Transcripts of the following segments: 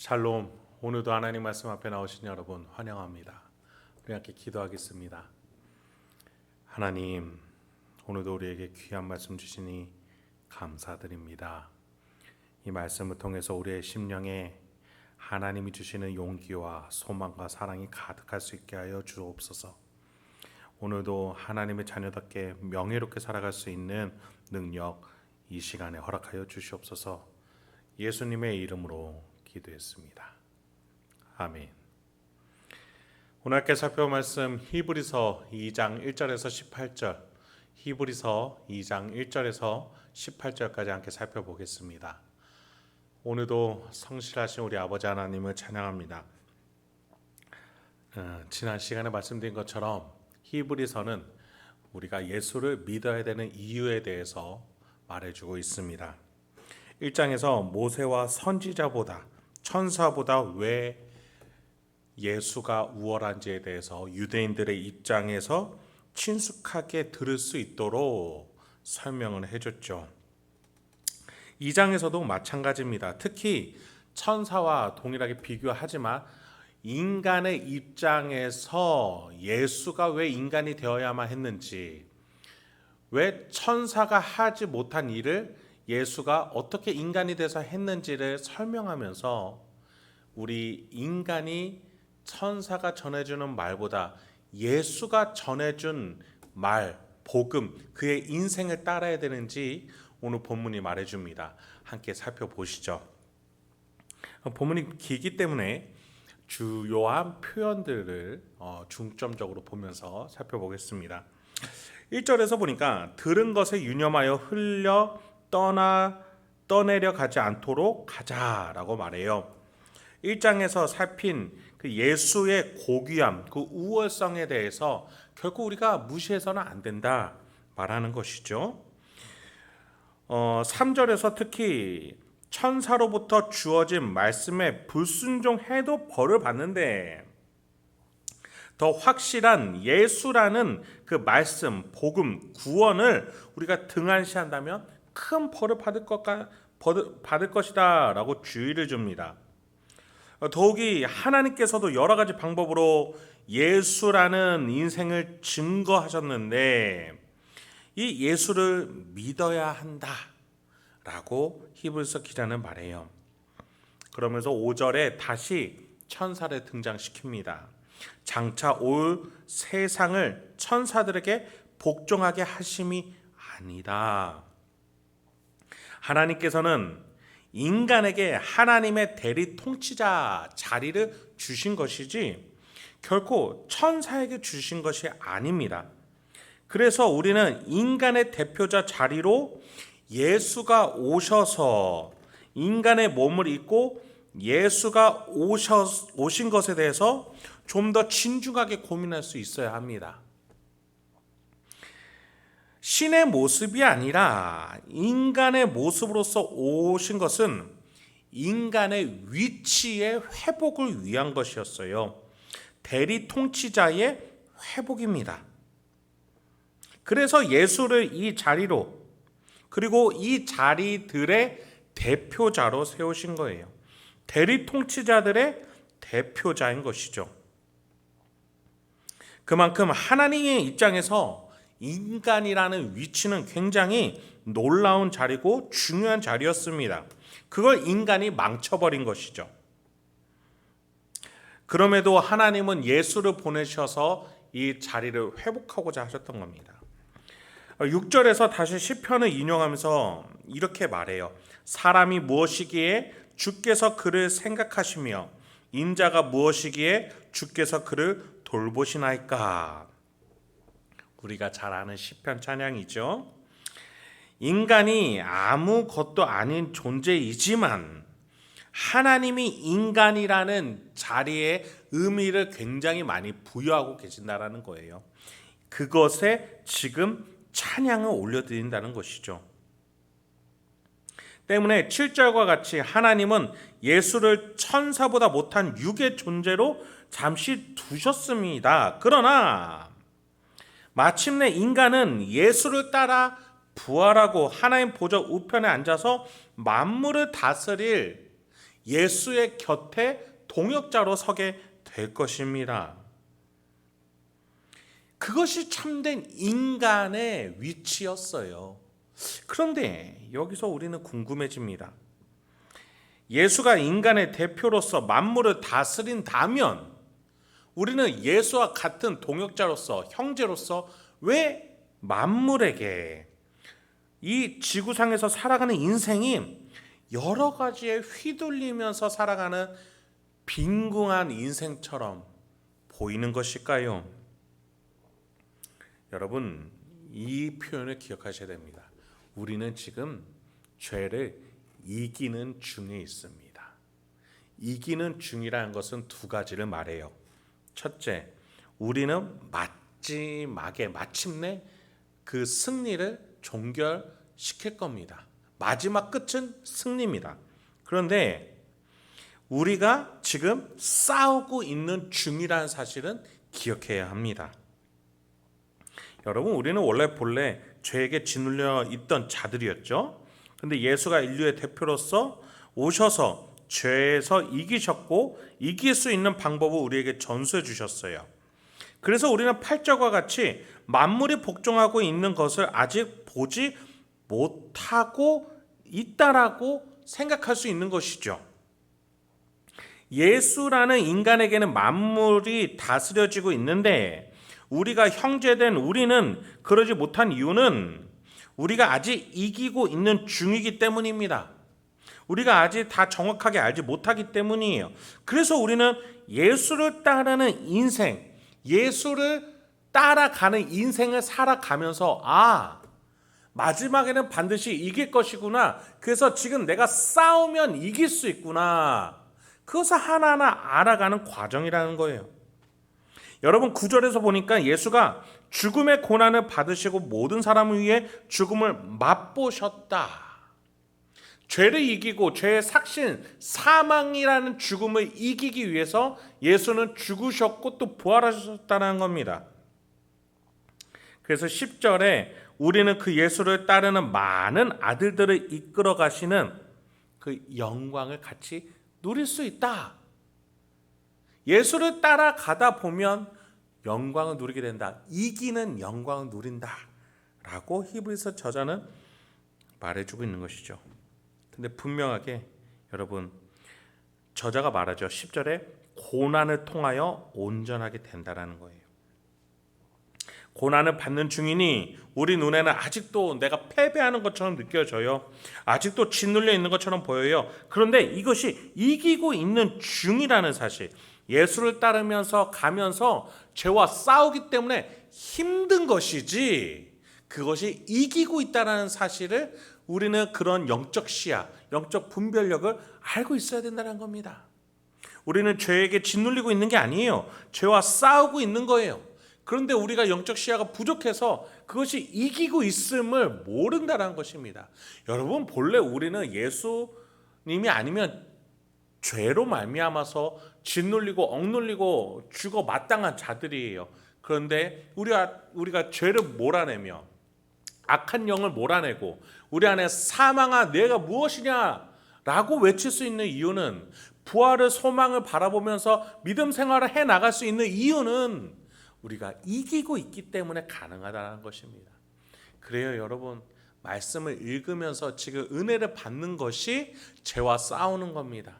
샬롬. 오늘도 하나님 말씀 앞에 나오신 여러분 환영합니다. 우리 함께 기도하겠습니다. 하나님, 오늘도 우리에게 귀한 말씀 주시니 감사드립니다. 이 말씀을 통해서 우리의 심령에 하나님이 주시는 용기와 소망과 사랑이 가득할 수 있게 하여 주옵소서. 오늘도 하나님의 자녀답게 명예롭게 살아갈 수 있는 능력 이 시간에 허락하여 주시옵소서. 예수님의 이름으로 기도했습니다. 아멘. 오늘 함께 살펴볼 말씀 히브리서 2장 1절에서 18절, 히브리서 2장 1절에서 18절까지 함께 살펴보겠습니다. 오늘도 성실하신 우리 아버지 하나님을 찬양합니다. 지난 시간에 말씀드린 것처럼 히브리서는 우리가 예수를 믿어야 되는 이유에 대해서 말해주고 있습니다. 1장에서 모세와 선지자보다 천사보다 왜 예수가 우월한지에 대해서 유대인들의 입장에서 친숙하게 들을 수 있도록 설명을 해줬죠. 2장에서도 마찬가지입니다. 특히 천사와 동일하게 비교하지만 인간의 입장에서 예수가 왜 인간이 되어야만 했는지, 왜 천사가 하지 못한 일을 예수가 어떻게 인간이 돼서 했는지를 설명하면서 우리 인간이 천사가 전해주는 말보다 예수가 전해준 말, 복음, 그의 인생을 따라야 되는지 오늘 본문이 말해줍니다. 함께 살펴보시죠. 본문이 길기 때문에 주요한 표현들을 중점적으로 보면서 살펴보겠습니다. 1절에서 보니까 들은 것에 유념하여 흘려 떠내려 가지 않도록 가자라고 말해요. 1장에서 살핀 그 예수의 고귀함, 그 우월성에 대해서 결코 우리가 무시해서는 안 된다 말하는 것이죠. 3절에서 특히 천사로부터 주어진 말씀에 불순종해도 벌을 받는데 더 확실한 예수라는 그 말씀, 복음, 구원을 우리가 등한시한다면 큰 벌을 받을 것이다 라고 주의를 줍니다. 더욱이 하나님께서도 여러 가지 방법으로 예수라는 인생을 증거하셨는데 이 예수를 믿어야 한다 라고 히브리서 기자는 말해요. 그러면서 5절에 다시 천사를 등장시킵니다. 장차 올 세상을 천사들에게 복종하게 하심이 아니다. 하나님께서는 인간에게 하나님의 대리 통치자 자리를 주신 것이지 결코 천사에게 주신 것이 아닙니다. 그래서 우리는 인간의 대표자 자리로 예수가 오셔서 인간의 몸을 입고 예수가 오신 것에 대해서 좀 더 진중하게 고민할 수 있어야 합니다. 신의 모습이 아니라 인간의 모습으로서 오신 것은 인간의 위치의 회복을 위한 것이었어요. 대리 통치자의 회복입니다. 그래서 예수를 이 자리로, 그리고 이 자리들의 대표자로 세우신 거예요. 대리 통치자들의 대표자인 것이죠. 그만큼 하나님의 입장에서 인간이라는 위치는 굉장히 놀라운 자리고 중요한 자리였습니다. 그걸 인간이 망쳐버린 것이죠. 그럼에도 하나님은 예수를 보내셔서 이 자리를 회복하고자 하셨던 겁니다. 6절에서 다시 시편을 인용하면서 이렇게 말해요. 사람이 무엇이기에 주께서 그를 생각하시며 인자가 무엇이기에 주께서 그를 돌보시나이까. 우리가 잘 아는 시편 찬양이죠. 인간이 아무것도 아닌 존재이지만 하나님이 인간이라는 자리에 의미를 굉장히 많이 부여하고 계신다라는 거예요. 그것에 지금 찬양을 올려드린다는 것이죠. 때문에 7절과 같이 하나님은 예수를 천사보다 못한 육의 존재로 잠시 두셨습니다. 그러나 마침내 인간은 예수를 따라 부활하고 하나님 보좌 우편에 앉아서 만물을 다스릴 예수의 곁에 동역자로 서게 될 것입니다. 그것이 참된 인간의 위치였어요. 그런데 여기서 우리는 궁금해집니다. 예수가 인간의 대표로서 만물을 다스린다면 우리는 예수와 같은 동역자로서, 형제로서 왜 만물에게 이 지구상에서 살아가는 인생이 여러 가지에 휘둘리면서 살아가는 빈궁한 인생처럼 보이는 것일까요? 여러분, 이 표현을 기억하셔야 됩니다. 우리는 지금 죄를 이기는 중에 있습니다. 이기는 중이라는 것은 두 가지를 말해요. 첫째, 우리는 마침내 그 승리를 종결시킬 겁니다. 마지막 끝은 승리입니다. 그런데 우리가 지금 싸우고 있는 중이라는 사실은 기억해야 합니다. 여러분, 우리는 본래 죄에게 짓눌려 있던 자들이었죠. 그런데 예수가 인류의 대표로서 오셔서 죄에서 이기셨고 이길 수 있는 방법을 우리에게 전수해 주셨어요. 그래서 우리는 8절과 같이 만물이 복종하고 있는 것을 아직 보지 못하고 있다라고 생각할 수 있는 것이죠. 예수라는 인간에게는 만물이 다스려지고 있는데 우리가 형제된 우리는 그러지 못한 이유는 우리가 아직 이기고 있는 중이기 때문입니다. 우리가 아직 다 정확하게 알지 못하기 때문이에요. 그래서 우리는 예수를 따르는 인생, 예수를 따라가는 인생을 살아가면서 마지막에는 반드시 이길 것이구나. 그래서 지금 내가 싸우면 이길 수 있구나. 그것을 하나하나 알아가는 과정이라는 거예요. 여러분, 9절에서 보니까 예수가 죽음의 고난을 받으시고 모든 사람을 위해 죽음을 맛보셨다. 죄를 이기고 죄의 삭신, 사망이라는 죽음을 이기기 위해서 예수는 죽으셨고 또 부활하셨다는 겁니다. 그래서 10절에 우리는 그 예수를 따르는 많은 아들들을 이끌어 가시는 그 영광을 같이 누릴 수 있다. 예수를 따라가다 보면 영광을 누리게 된다. 이기는 영광을 누린다. 라고 히브리서 저자는 말해주고 있는 것이죠. 근데 분명하게 여러분, 저자가 말하죠. 10절에 고난을 통하여 온전하게 된다라는 거예요. 고난을 받는 중이니 우리 눈에는 아직도 내가 패배하는 것처럼 느껴져요. 아직도 짓눌려 있는 것처럼 보여요. 그런데 이것이 이기고 있는 중이라는 사실, 예수를 따르면서 가면서 죄와 싸우기 때문에 힘든 것이지 그것이 이기고 있다는 사실을 우리는 그런 영적 시야, 영적 분별력을 알고 있어야 된다는 겁니다. 우리는 죄에게 짓눌리고 있는 게 아니에요. 죄와 싸우고 있는 거예요. 그런데 우리가 영적 시야가 부족해서 그것이 이기고 있음을 모른다는 것입니다. 여러분, 본래 우리는 예수님이 아니면 죄로 말미암아서 짓눌리고 억눌리고 죽어 마땅한 자들이에요. 그런데 우리가 죄를 몰아내며 악한 영을 몰아내고 우리 안에 사망아 내가 무엇이냐라고 외칠 수 있는 이유는, 부활의 소망을 바라보면서 믿음 생활을 해나갈 수 있는 이유는 우리가 이기고 있기 때문에 가능하다는 것입니다. 그래요, 여러분. 말씀을 읽으면서 지금 은혜를 받는 것이 죄와 싸우는 겁니다.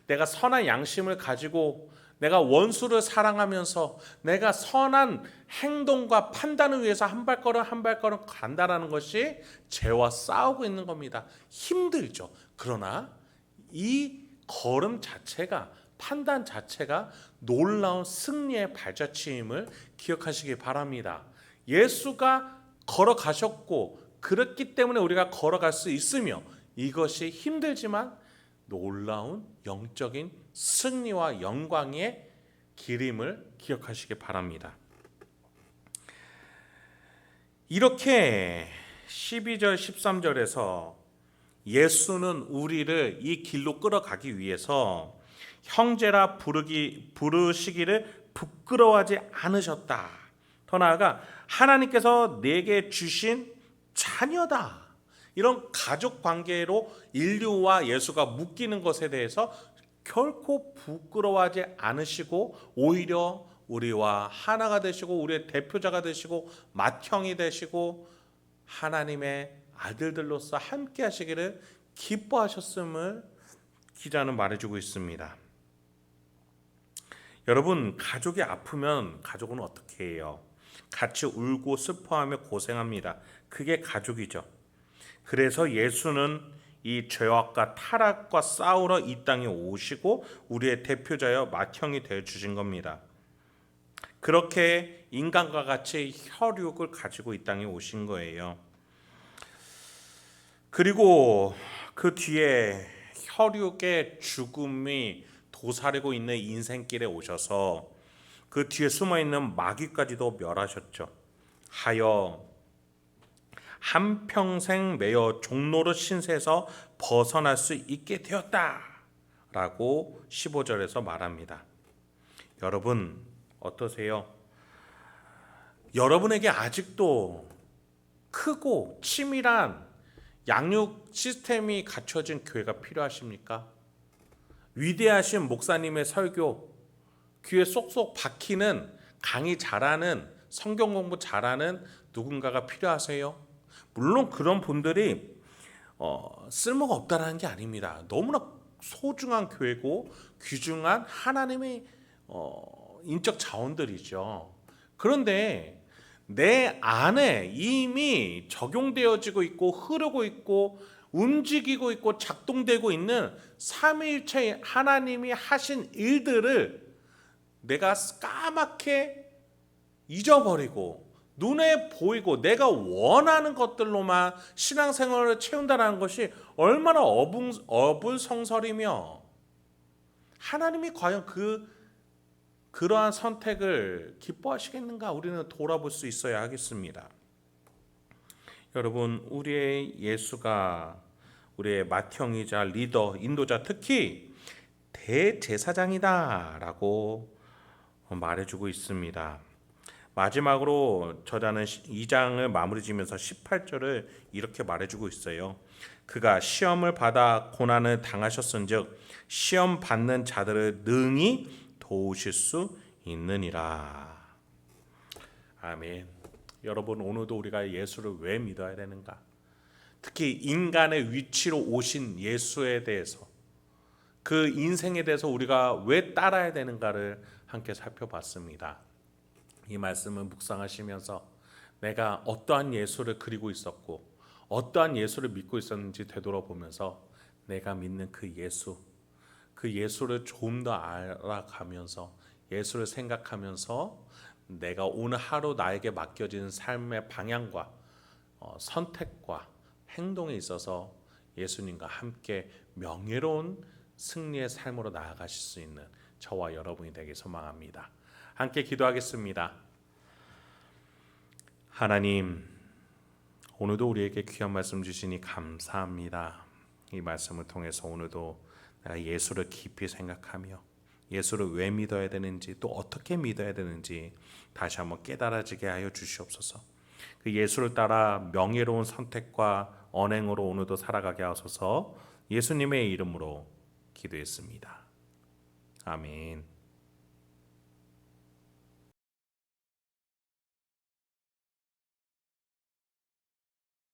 내가 선한 양심을 가지고 내가 원수를 사랑하면서 내가 선한 행동과 판단을 위해서 한 발걸음 한 발걸음 간다라는 것이 죄와 싸우고 있는 겁니다. 힘들죠. 그러나 이 걸음 자체가, 판단 자체가 놀라운 승리의 발자취임을 기억하시기 바랍니다. 예수가 걸어가셨고 그렇기 때문에 우리가 걸어갈 수 있으며, 이것이 힘들지만 놀라운 영적인 승리와 영광의 길임을 기억하시기 바랍니다. 이렇게 12절 13절에서 예수는 우리를 이 길로 끌어가기 위해서 형제라 부르시기를 부끄러워하지 않으셨다. 더 나아가 하나님께서 내게 주신 자녀다. 이런 가족 관계로 인류와 예수가 묶이는 것에 대해서 결코 부끄러워하지 않으시고 오히려 우리와 하나가 되시고 우리의 대표자가 되시고 맏형이 되시고 하나님의 아들들로서 함께 하시기를 기뻐하셨음을 기자는 말해주고 있습니다. 여러분, 가족이 아프면 가족은 어떻게 해요? 같이 울고 슬퍼하며 고생합니다. 그게 가족이죠. 그래서 예수는 이 죄악과 타락과 싸우러 이 땅에 오시고 우리의 대표자여 맏형이 되어 주신 겁니다. 그렇게 인간과 같이 혈육을 가지고 이 땅에 오신 거예요. 그리고 그 뒤에 혈육의 죽음이 도사리고 있는 인생길에 오셔서 그 뒤에 숨어있는 마귀까지도 멸하셨죠. 하여 한평생 매여 종노릇 신세에서 벗어날 수 있게 되었다 라고 15절에서 말합니다. 여러분 어떠세요? 여러분에게 아직도 크고 치밀한 양육 시스템이 갖춰진 교회가 필요하십니까? 위대하신 목사님의 설교, 귀에 쏙쏙 박히는 강의 잘하는 성경 공부 잘하는 누군가가 필요하세요? 물론 그런 분들이 쓸모가 없다는 게 아닙니다. 너무나 소중한 교회고 귀중한 하나님의 인적 자원들이죠. 그런데 내 안에 이미 적용되어지고 있고 흐르고 있고 움직이고 있고 작동되고 있는 삼위일체 하나님이 하신 일들을 내가 까맣게 잊어버리고 눈에 보이고 내가 원하는 것들로만 신앙생활을 채운다는 것이 얼마나 어불성설이며 하나님이 과연 그러한 선택을 기뻐하시겠는가 우리는 돌아볼 수 있어야 하겠습니다. 여러분, 우리의 예수가 우리의 맏형이자 리더, 인도자, 특히 대제사장이다라고 말해주고 있습니다. 마지막으로 저자는 2장을 마무리 지면서 18절을 이렇게 말해주고 있어요. 그가 시험을 받아 고난을 당하셨은즉 시험 받는 자들을 능히 도우실 수 있느니라. 아멘. 여러분, 오늘도 우리가 예수를 왜 믿어야 되는가? 특히 인간의 위치로 오신 예수에 대해서, 그 인생에 대해서 우리가 왜 따라야 되는가를 함께 살펴봤습니다. 이 말씀을 묵상하시면서 내가 어떠한 예수를 그리고 있었고 어떠한 예수를 믿고 있었는지 되돌아보면서 내가 믿는 그 예수를 좀 더 알아가면서 예수를 생각하면서 내가 오늘 하루 나에게 맡겨진 삶의 방향과 선택과 행동에 있어서 예수님과 함께 명예로운 승리의 삶으로 나아가실 수 있는 저와 여러분이 되길 소망합니다. 함께 기도하겠습니다. 하나님, 오늘도 우리에게 귀한 말씀 주시니 감사합니다. 이 말씀을 통해서 오늘도 내가 예수를 깊이 생각하며 예수를 왜 믿어야 되는지 또 어떻게 믿어야 되는지 다시 한번 깨달아지게 하여 주시옵소서. 그 예수를 따라 명예로운 선택과 언행으로 오늘도 살아가게 하소서. 예수님의 이름으로 기도했습니다. 아멘.